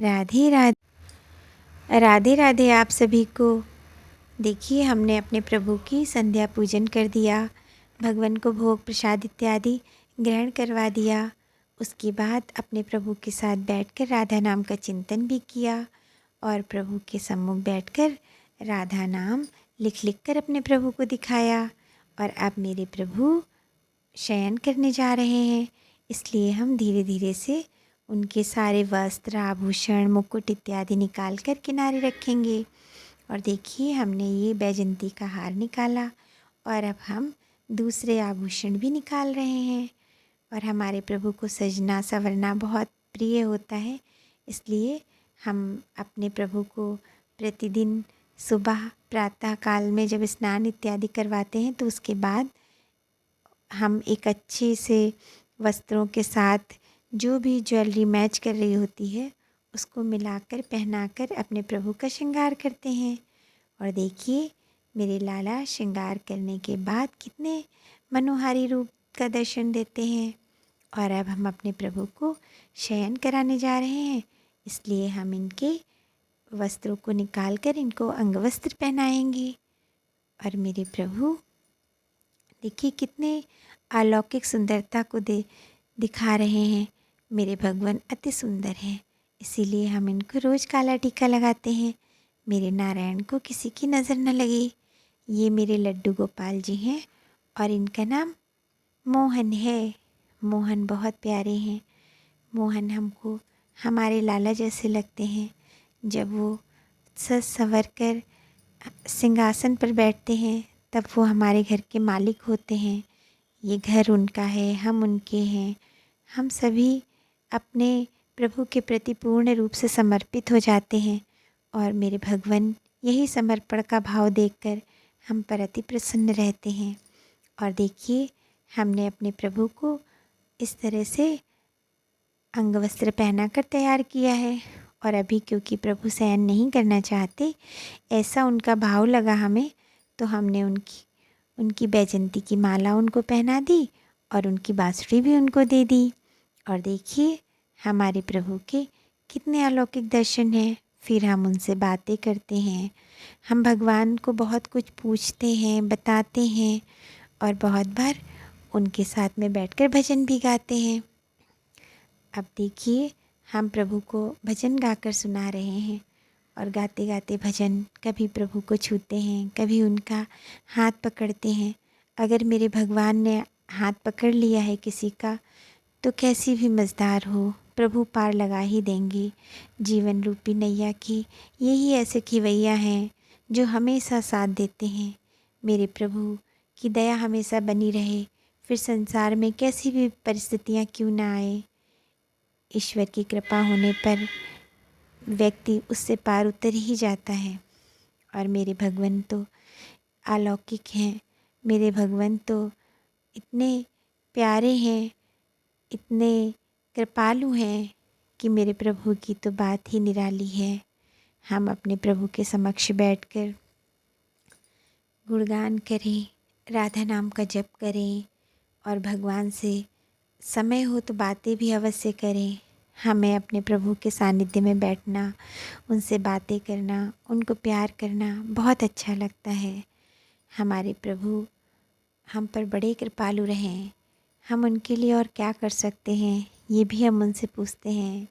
राधे राधे। राधे राधे आप सभी को। देखिए, हमने अपने प्रभु की संध्या पूजन कर दिया, भगवान को भोग प्रसाद इत्यादि ग्रहण करवा दिया। उसके बाद अपने प्रभु के साथ बैठकर राधा नाम का चिंतन भी किया और प्रभु के सम्मुख बैठकर राधा नाम लिख लिख कर अपने प्रभु को दिखाया। और अब मेरे प्रभु शयन करने जा रहे हैं, इसलिए हम धीरे धीरे से उनके सारे वस्त्र, आभूषण, मुकुट इत्यादि निकाल कर किनारे रखेंगे। और देखिए, हमने ये बैजंती का हार निकाला और अब हम दूसरे आभूषण भी निकाल रहे हैं। और हमारे प्रभु को सजना संवरना बहुत प्रिय होता है, इसलिए हम अपने प्रभु को प्रतिदिन सुबह प्रातः काल में जब स्नान इत्यादि करवाते हैं तो उसके बाद हम एक अच्छे से वस्त्रों के साथ जो भी ज्वेलरी मैच कर रही होती है उसको मिलाकर पहनाकर अपने प्रभु का श्रृंगार करते हैं। और देखिए, मेरे लाला श्रृंगार करने के बाद कितने मनोहारी रूप का दर्शन देते हैं। और अब हम अपने प्रभु को शयन कराने जा रहे हैं, इसलिए हम इनके वस्त्रों को निकाल कर इनको अंगवस्त्र पहनाएंगे। और मेरे प्रभु देखिए कितने अलौकिक सुंदरता को दिखा रहे हैं। मेरे भगवान अति सुंदर हैं, इसीलिए हम इनको रोज़ काला टीका लगाते हैं। मेरे नारायण को किसी की नज़र न लगे। ये मेरे लड्डू गोपाल जी हैं और इनका नाम मोहन है। मोहन बहुत प्यारे हैं। मोहन हमको हमारे लाला जैसे लगते हैं। जब वो सज संवर कर सिंहासन पर बैठते हैं तब वो हमारे घर के मालिक होते हैं। ये घर उनका है, हम उनके हैं। हम सभी अपने प्रभु के प्रति पूर्ण रूप से समर्पित हो जाते हैं और मेरे भगवान यही समर्पण का भाव देखकर हम पर अति प्रसन्न रहते हैं। और देखिए, हमने अपने प्रभु को इस तरह से अंगवस्त्र पहनाकर तैयार किया है। और अभी क्योंकि प्रभु शयन नहीं करना चाहते, ऐसा उनका भाव लगा हमें, तो हमने उनकी बैजंती की माला उनको पहना दी और उनकी बांसुरी भी उनको दे दी। और देखिए, हमारे प्रभु के कितने अलौकिक दर्शन हैं। फिर हम उनसे बातें करते हैं, हम भगवान को बहुत कुछ पूछते हैं, बताते हैं और बहुत बार उनके साथ में बैठकर भजन भी गाते हैं। अब देखिए, हम प्रभु को भजन गाकर सुना रहे हैं और गाते गाते भजन कभी प्रभु को छूते हैं, कभी उनका हाथ पकड़ते हैं। अगर मेरे भगवान ने हाथ पकड़ लिया है किसी का, तो कैसी भी मझधार हो, प्रभु पार लगा ही देंगे। जीवन रूपी नैया की यही ऐसे खिवैया हैं जो हमेशा साथ देते हैं। मेरे प्रभु की दया हमेशा बनी रहे, फिर संसार में कैसी भी परिस्थितियाँ क्यों ना आए, ईश्वर की कृपा होने पर व्यक्ति उससे पार उतर ही जाता है। और मेरे भगवान तो अलौकिक हैं। मेरे भगवान तो इतने प्यारे हैं, इतने कृपालु हैं कि मेरे प्रभु की तो बात ही निराली है। हम अपने प्रभु के समक्ष बैठकर गुणगान करें, राधा नाम का जप करें और भगवान से समय हो तो बातें भी अवश्य करें। हमें अपने प्रभु के सानिध्य में बैठना, उनसे बातें करना, उनको प्यार करना बहुत अच्छा लगता है। हमारे प्रभु हम पर बड़े कृपालु रहें। हम उनके लिए और क्या कर सकते हैं, ये भी हम उनसे पूछते हैं।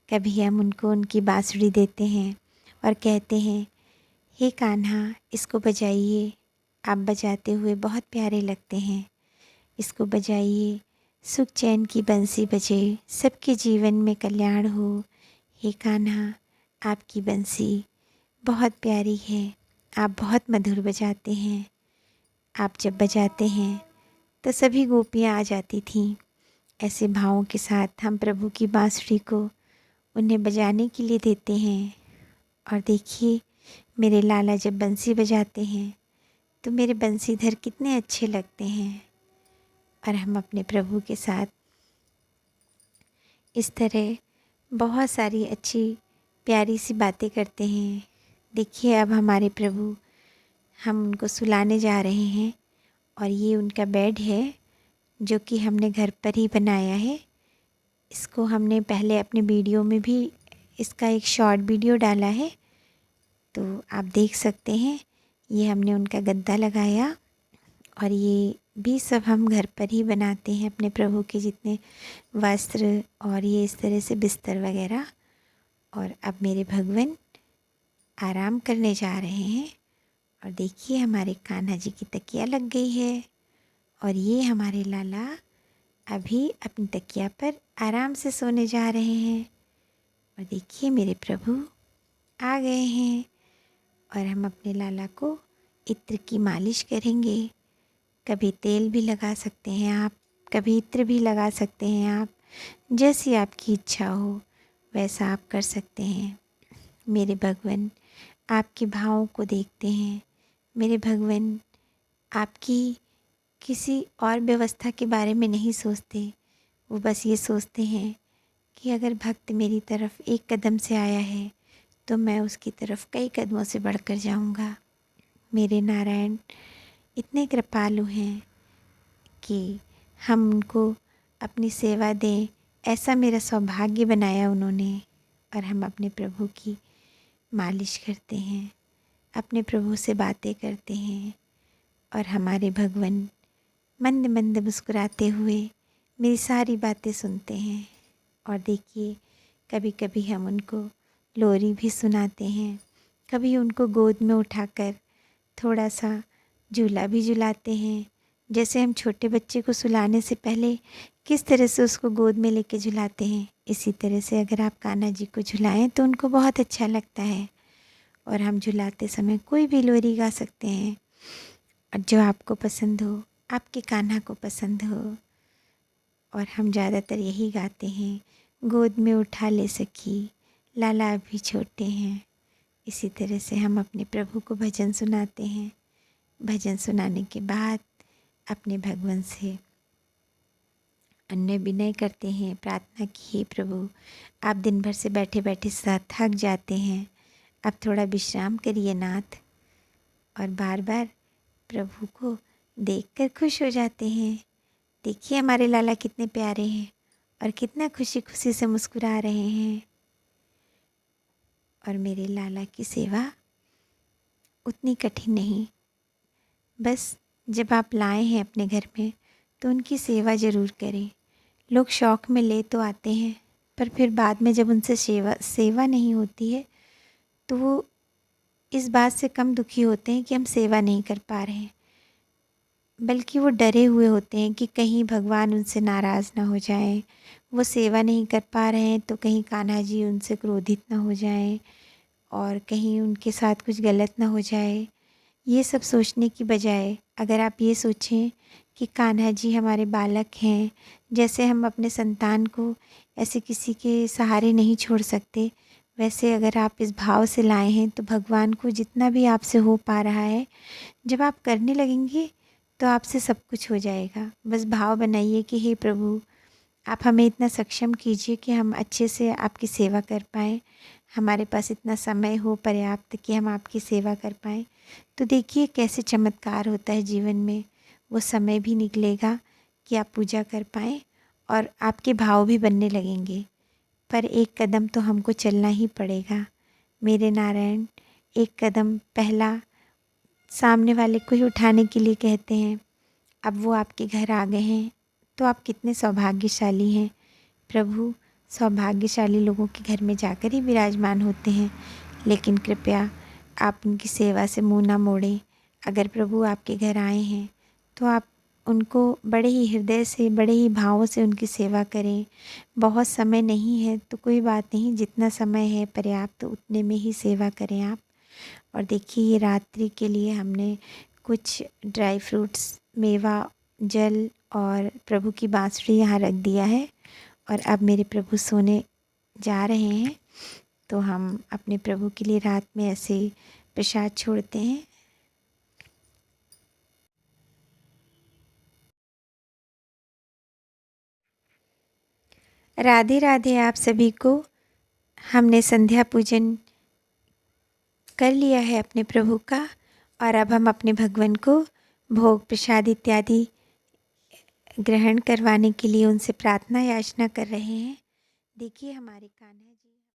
कभी हम उनको उनकी बांसुरी देते हैं और कहते हैं, हे कान्हा, इसको बजाइए, आप बजाते हुए बहुत प्यारे लगते हैं, इसको बजाइए, सुख चैन की बंसी बजे, सबके जीवन में कल्याण हो। हे कान्हा, आपकी बंसी बहुत प्यारी है, आप बहुत मधुर बजाते हैं। आप जब बजाते हैं तो सभी गोपियाँ आ जाती थीं। ऐसे भावों के साथ हम प्रभु की बांसुरी को उन्हें बजाने के लिए देते हैं। और देखिए, मेरे लाला जब बंसी बजाते हैं तो मेरे बंसीधर कितने अच्छे लगते हैं। और हम अपने प्रभु के साथ इस तरह बहुत सारी अच्छी प्यारी सी बातें करते हैं। देखिए, अब हमारे प्रभु, हम उनको सुलाने जा रहे हैं और ये उनका बेड है जो कि हमने घर पर ही बनाया है। इसको हमने पहले अपने वीडियो में भी इसका एक शॉर्ट वीडियो डाला है, तो आप देख सकते हैं। ये हमने उनका गद्दा लगाया और ये भी सब हम घर पर ही बनाते हैं, अपने प्रभु के जितने वस्त्र और ये इस तरह से बिस्तर वगैरह। और अब मेरे भगवान आराम करने जा रहे हैं और देखिए हमारे कान्हा जी की तकिया लग गई है और ये हमारे लाला अभी अपनी तकिया पर आराम से सोने जा रहे हैं। और देखिए मेरे प्रभु आ गए हैं और हम अपने लाला को इत्र की मालिश करेंगे। कभी तेल भी लगा सकते हैं आप, कभी इत्र भी लगा सकते हैं आप, जैसी आपकी इच्छा हो वैसा आप कर सकते हैं। मेरे भगवान आपके भावों को देखते हैं। मेरे भगवान आपकी किसी और व्यवस्था के बारे में नहीं सोचते, वो बस ये सोचते हैं कि अगर भक्त मेरी तरफ एक कदम से आया है तो मैं उसकी तरफ कई कदमों से बढ़कर जाऊंगा। मेरे नारायण इतने कृपालु हैं कि हम उनको अपनी सेवा दें, ऐसा मेरा सौभाग्य बनाया उन्होंने। और हम अपने प्रभु की मालिश करते हैं, अपने प्रभु से बातें करते हैं और हमारे भगवान मंद मंद मुस्कुराते हुए मेरी सारी बातें सुनते हैं। और देखिए कभी कभी हम उनको लोरी भी सुनाते हैं, कभी उनको गोद में उठाकर थोड़ा सा झूला भी झुलाते हैं। जैसे हम छोटे बच्चे को सुलाने से पहले किस तरह से उसको गोद में लेके झुलाते हैं, इसी तरह से अगर आप कान्हा जी को झुलाएं तो उनको बहुत अच्छा लगता है। और हम झुलाते समय कोई भी लोरी गा सकते हैं और जो आपको पसंद हो, आपके कान्हा को पसंद हो। और हम ज़्यादातर यही गाते हैं, गोद में उठा ले सखी लाला अभी छोटे हैं। इसी तरह से हम अपने प्रभु को भजन सुनाते हैं। भजन सुनाने के बाद अपने भगवान से अन्य विनय करते हैं, प्रार्थना की हे प्रभु आप दिन भर से बैठे बैठे थक जाते हैं, अब थोड़ा विश्राम करिए नाथ। और बार बार प्रभु को देखकर खुश हो जाते हैं। देखिए हमारे लाला कितने प्यारे हैं और कितना खुशी खुशी से मुस्कुरा रहे हैं। और मेरे लाला की सेवा उतनी कठिन नहीं, बस जब आप लाए हैं अपने घर में तो उनकी सेवा ज़रूर करें। लोग शौक़ में ले तो आते हैं पर फिर बाद में जब उनसे सेवा नहीं होती है तो वो इस बात से कम दुखी होते हैं कि हम सेवा नहीं कर पा रहे हैं, बल्कि वो डरे हुए होते हैं कि कहीं भगवान उनसे नाराज़ ना हो जाएं। वो सेवा नहीं कर पा रहे हैं तो कहीं कान्हा जी उनसे क्रोधित ना हो जाएं और कहीं उनके साथ कुछ गलत ना हो जाए। ये सब सोचने की बजाय अगर आप ये सोचें कि कान्हा जी हमारे बालक हैं, जैसे हम अपने संतान को ऐसे किसी के सहारे नहीं छोड़ सकते, वैसे अगर आप इस भाव से लाए हैं तो भगवान को जितना भी आपसे हो पा रहा है, जब आप करने लगेंगे तो आपसे सब कुछ हो जाएगा। बस भाव बनाइए कि हे प्रभु आप हमें इतना सक्षम कीजिए कि हम अच्छे से आपकी सेवा कर पाएँ, हमारे पास इतना समय हो पर्याप्त कि हम आपकी सेवा कर पाएँ। तो देखिए कैसे चमत्कार होता है जीवन में, वो समय भी निकलेगा कि आप पूजा कर पाएँ और आपके भाव भी बनने लगेंगे। पर एक कदम तो हमको चलना ही पड़ेगा। मेरे नारायण एक कदम पहला सामने वाले को ही उठाने के लिए कहते हैं। अब वो आपके घर आ गए हैं तो आप कितने सौभाग्यशाली हैं। प्रभु सौभाग्यशाली लोगों के घर में जाकर ही विराजमान होते हैं, लेकिन कृपया आप उनकी सेवा से मुँह ना मोड़ें। अगर प्रभु आपके घर आए हैं तो आप उनको बड़े ही हृदय से, बड़े ही भावों से उनकी सेवा करें। बहुत समय नहीं है तो कोई बात नहीं, जितना समय है पर्याप्त उतने में ही सेवा करें आप। और देखिए ये रात्रि के लिए हमने कुछ ड्राई फ्रूट्स, मेवा, जल और प्रभु की बांसुरी यहाँ रख दिया है। और अब मेरे प्रभु सोने जा रहे हैं तो हम अपने प्रभु के लिए रात में ऐसे प्रसाद छोड़ते हैं। राधे राधे आप सभी को। हमने संध्या पूजन कर लिया है अपने प्रभु का और अब हम अपने भगवान को भोग प्रसाद इत्यादि ग्रहण करवाने के लिए उनसे प्रार्थना याचना कर रहे हैं। देखिए हमारे कान्हा